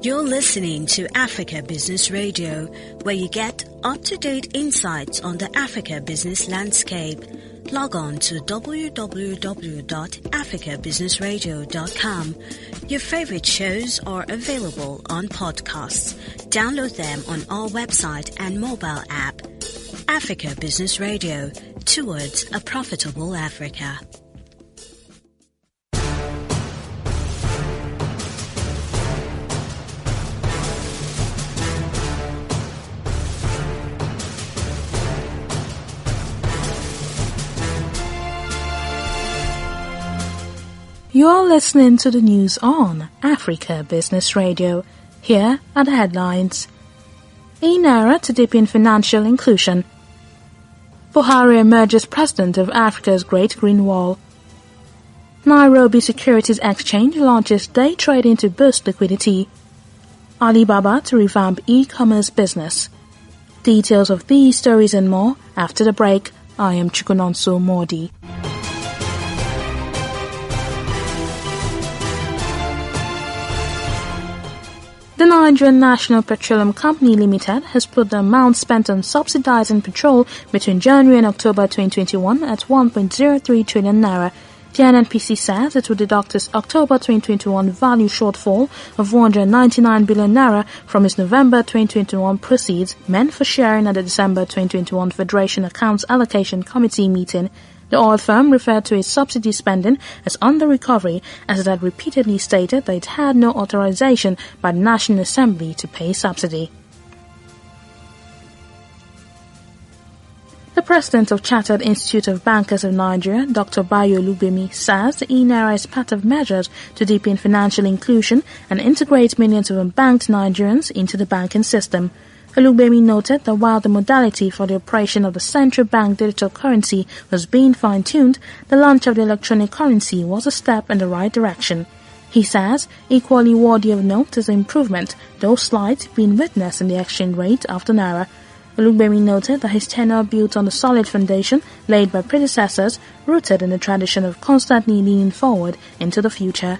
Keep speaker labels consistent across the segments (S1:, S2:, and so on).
S1: You're listening to Africa Business Radio, where you get up-to-date insights on the Africa business landscape. Log on to www.africabusinessradio.com. Your favorite shows are available on podcasts. Download them on our website and mobile app. Africa Business Radio, towards a profitable Africa.
S2: You're listening to the news on Africa Business Radio. Here are the headlines. E-Naira to deepen financial inclusion. Buhari emerges president of Africa's Great Green Wall. Nairobi Securities Exchange launches day trading to boost liquidity. Alibaba to revamp e-commerce business. Details of these stories and more after the break. I am Chukunonso Modi. The Nigerian National Petroleum Company Limited has put the amount spent on subsidising petrol between January and October 2021 at 1.03 trillion naira. The NNPC says it will deduct its October 2021 value shortfall of 199 billion naira from its November 2021 proceeds meant for sharing at the December 2021 Federation Accounts Allocation Committee meeting. The oil firm referred to its subsidy spending as under recovery, as it had repeatedly stated that it had no authorisation by the National Assembly to pay subsidy. The president of Chartered Institute of Bankers of Nigeria, Dr. Bayo Olubemi, says the e-Naira is part of measures to deepen financial inclusion and integrate millions of unbanked Nigerians into the banking system. Olubemi noted that while the modality for the operation of the central bank digital currency was being fine-tuned, the launch of the electronic currency was a step in the right direction. He says equally worthy of note is the improvement, though slight, being witnessed in the exchange rate of the Naira. Olubemi noted that his tenure built on the solid foundation laid by predecessors, rooted in the tradition of constantly leaning forward into the future.EY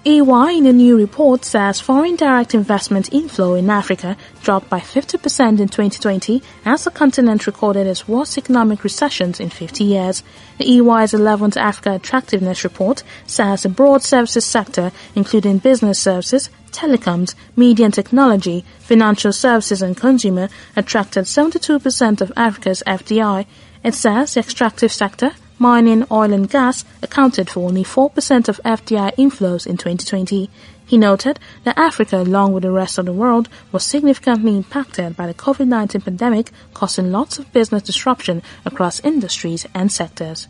S2: in a new report says foreign direct investment inflow in Africa dropped by 50% in 2020 as the continent recorded its worst economic recessions in 50 years. The EY's 11th Africa Attractiveness Report says the broad services sector, including business services, telecoms, media and technology, financial services and consumer, attracted 72% of Africa's FDI. It says the extractive sector, mining, oil and gas accounted for only 4% of FDI inflows in 2020. He noted that Africa, along with the rest of the world, was significantly impacted by the COVID-19 pandemic, causing lots of business disruption across industries and sectors.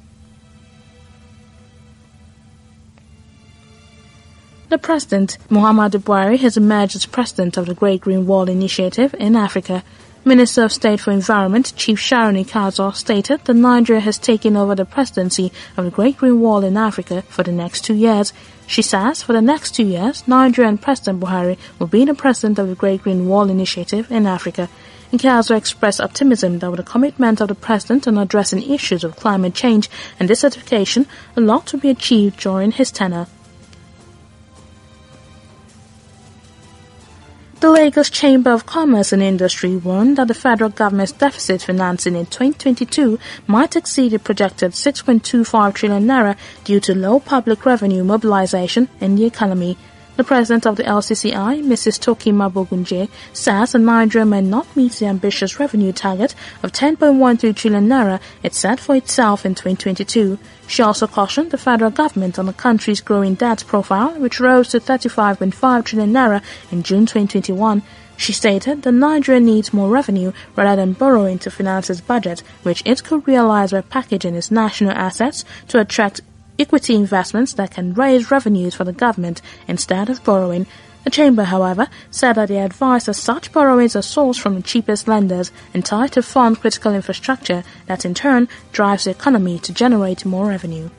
S2: The President, Muhammadu Buhari, has emerged as President of the Great Green Wall Initiative in Africa. Minister of State for Environment, Chief Sharon Ikazo, stated that Nigeria has taken over the presidency of the Great Green Wall in Africa for the next 2 years. She says for the next 2 years, Nigeria and President Buhari will be the president of the Great Green Wall Initiative in Africa. Ikazo expressed optimism that with the commitment of the president on addressing issues of climate change and desertification, a lot will be achieved during his tenure. The Lagos Chamber of Commerce and Industry warned that the federal government's deficit financing in 2022 might exceed the projected 6.25 trillion naira due to low public revenue mobilization in the economy. The president of the LCCI, Mrs. Toki Mabogunje, says that Nigeria may not meet the ambitious revenue target of 10.13 trillion naira it set for itself in 2022. She also cautioned the federal government on the country's growing debt profile, which rose to 35.5 trillion naira in June 2021. She stated that Nigeria needs more revenue rather than borrowing to finance its budget, which it could realize by packaging its national assets to attract equity investments that can raise revenues for the government instead of borrowing. The Chamber, however, said that they advised that such borrowings are sourced from the cheapest lenders and tied to fund critical infrastructure that in turn drives the economy to generate more revenue.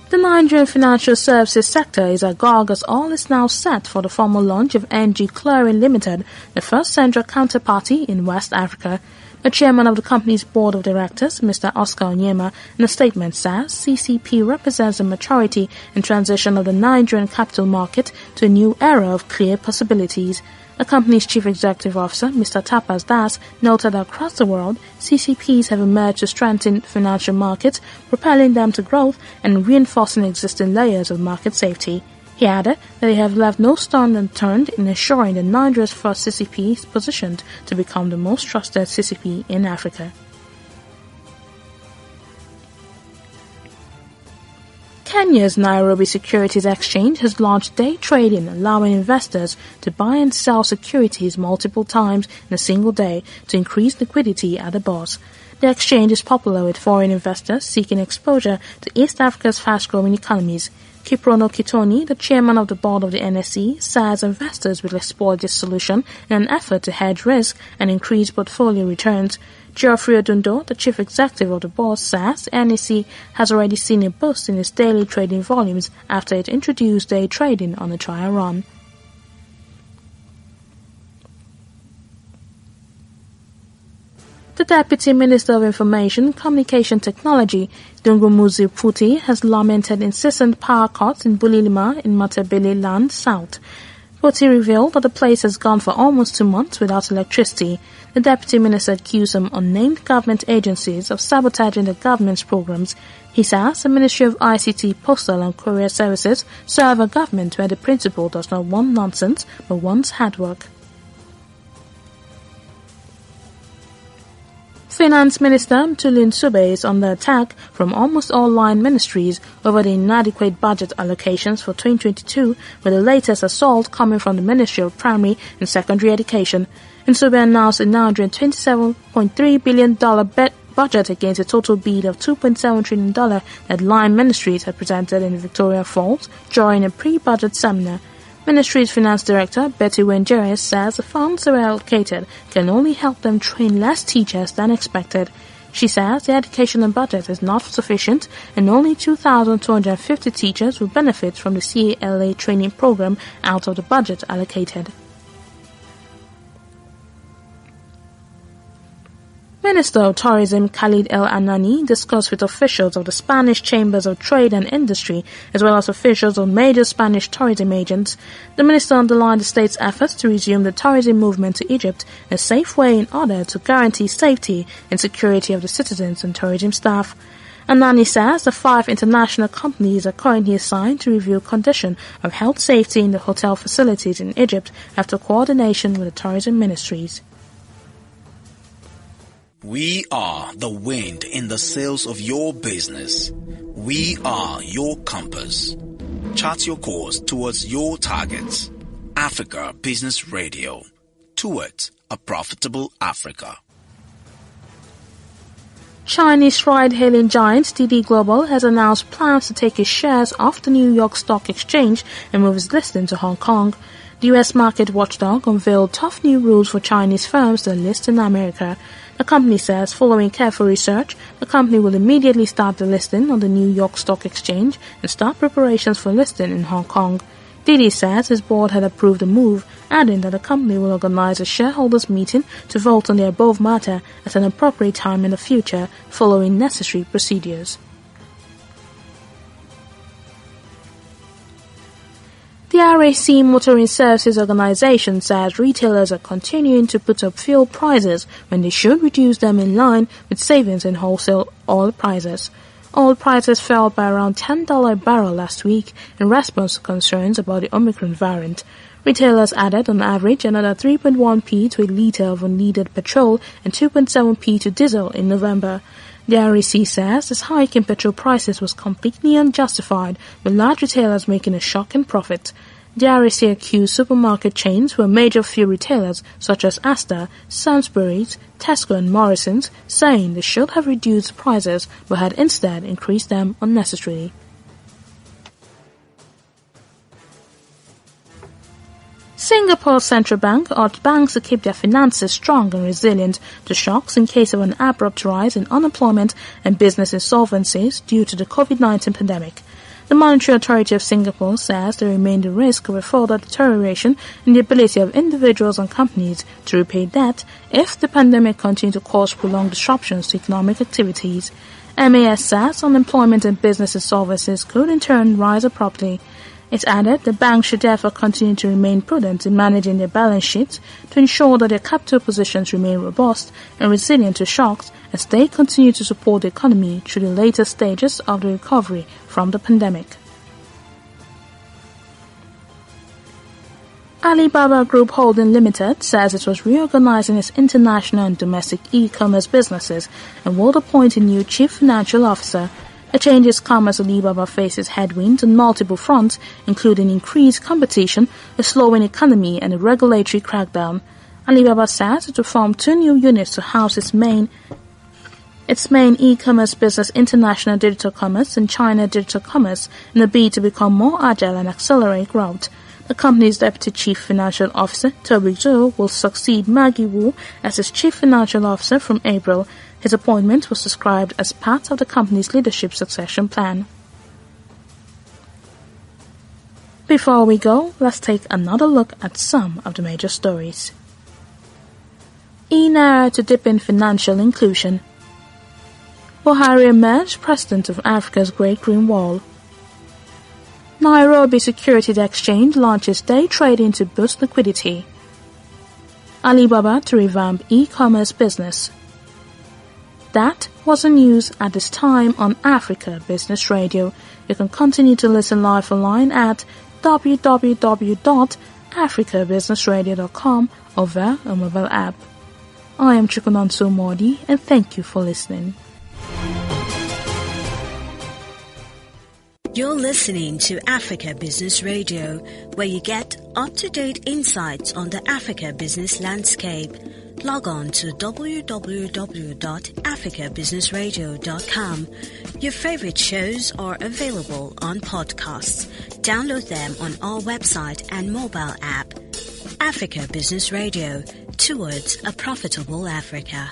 S2: The Nigerian financial services sector is agog as all is now set for the formal launch of NG Clearing Limited, the first central counterparty in West Africa. The chairman of the company's board of directors, Mr. Oscar Onyema, in a statement says CCP represents the maturity and transition of the Nigerian capital market to a new era of clear possibilities. The company's chief executive officer, Mr. Tapas Das, noted that across the world, CCPs have emerged to strengthen financial markets, propelling them to growth and reinforcing existing layers of market safety. He added that they have left no stone unturned in ensuring that Nigeria's first CCP is positioned to become the most trusted CCP in Africa. Kenya's Nairobi Securities Exchange has launched day trading, allowing investors to buy and sell securities multiple times in a single day to increase liquidity at the bourse. The exchange is popular with foreign investors seeking exposure to East Africa's fast-growing economies. Kiprono Kitoni, the chairman of the board of the NSE, says investors will exploit this solution in an effort to hedge risk and increase portfolio returns. Geoffrey Odundo, the chief executive of the board, says NSE has already seen a boost in its daily trading volumes after it introduced day trading on a trial run. The Deputy Minister of Information and Communication Technology, Dungumuzi Puti, has lamented incessant power cuts in Bulilima in Matabele Land South. Puti revealed that the place has gone for almost 2 months without electricity. The Deputy Minister accused some unnamed government agencies of sabotaging the government's programs. He says the Ministry of ICT, Postal and Courier Services serve a government where the principle does not want nonsense but wants hard work. Finance Minister Mtuli Nsube is under attack from almost all line ministries over the inadequate budget allocations for 2022, with the latest assault coming from the Ministry of Primary and Secondary Education. Nsube announced a $927.3 billion budget against a total bid of $2.7 trillion that line ministries had presented in Victoria Falls during a pre-budget seminar. Ministry's Finance Director, Betty Wenjere, says the funds that were allocated can only help them train less teachers than expected. She says the educational budget is not sufficient and only 2,250 teachers will benefit from the CALA training program out of the budget allocated. Minister of Tourism Khalid El Anani discussed with officials of the Spanish Chambers of Trade and Industry as well as officials of major Spanish tourism agents. The minister underlined the state's efforts to resume the tourism movement to Egypt in a safe way in order to guarantee safety and security of the citizens and tourism staff. Anani says the 5 international companies are currently assigned to review condition of health safety in the hotel facilities in Egypt after coordination with the tourism ministries.
S3: We are the wind in the sails of your business. We are your compass. Chart your course towards your targets. Africa Business Radio. Towards a profitable Africa.
S2: Chinese ride-hailing giant DiDi Global has announced plans to take its shares off the New York Stock Exchange and move its listing to Hong Kong. The U.S. market watchdog unveiled tough new rules for Chinese firms that list in America. The company says, following careful research, the company will immediately start the listing on the New York Stock Exchange and start preparations for listing in Hong Kong. DiDi says his board had approved the move, adding that the company will organize a shareholders' meeting to vote on the above matter at an appropriate time in the future, following necessary procedures. The RAC Motoring Services Organization says retailers are continuing to put up fuel prices when they should reduce them in line with savings in wholesale oil prices. Oil prices fell by around $10 a barrel last week in response to concerns about the Omicron variant. Retailers added on average another 3.1p to a litre of unleaded petrol and 2.7p to diesel in November. The RAC says this hike in petrol prices was completely unjustified, with large retailers making a shocking profit. The RAC accused supermarket chains who are major fuel retailers such as Asda, Sainsbury's, Tesco and Morrison's, saying they should have reduced prices but had instead increased them unnecessarily. Singapore's central bank urged banks to keep their finances strong and resilient to shocks in case of an abrupt rise in unemployment and business insolvencies due to the COVID-19 pandemic. The Monetary Authority of Singapore says there remains a risk of a further deterioration in the ability of individuals and companies to repay debt if the pandemic continues to cause prolonged disruptions to economic activities. MAS says unemployment and business insolvencies could in turn rise abruptly. It added the banks should therefore continue to remain prudent in managing their balance sheets to ensure that their capital positions remain robust and resilient to shocks as they continue to support the economy through the later stages of the recovery from the pandemic. Alibaba Group Holding Limited says it was reorganizing its international and domestic e-commerce businesses and will appoint a new chief financial officer. A change is come as Alibaba faces headwinds on multiple fronts, including increased competition, a slowing economy, and a regulatory crackdown. Alibaba says it will form 2 new units to house its main e-commerce business, International Digital Commerce and China Digital Commerce, in a bid to become more agile and accelerate growth. The company's Deputy Chief Financial Officer, Toby Zhou, will succeed Maggie Wu as its Chief Financial Officer from April. His appointment was described as part of the company's leadership succession plan. Before we go, let's take another look at some of the major stories. E-Naira to deepen financial inclusion. Buhari emerged President of Africa's Great Green Wall. Nairobi Securities Exchange launches day trading to boost liquidity. Alibaba to revamp e-commerce business. That was the news at this time on Africa Business Radio. You can continue to listen live online at www.africabusinessradio.com or via a mobile app. I am Chukunonso Modi and thank you for listening.
S1: You're listening to Africa Business Radio, where you get up-to-date insights on the Africa business landscape. Log on to www.africabusinessradio.com. Your favorite shows are available on podcasts. Download them on our website and mobile app. Africa Business Radio, towards a profitable Africa.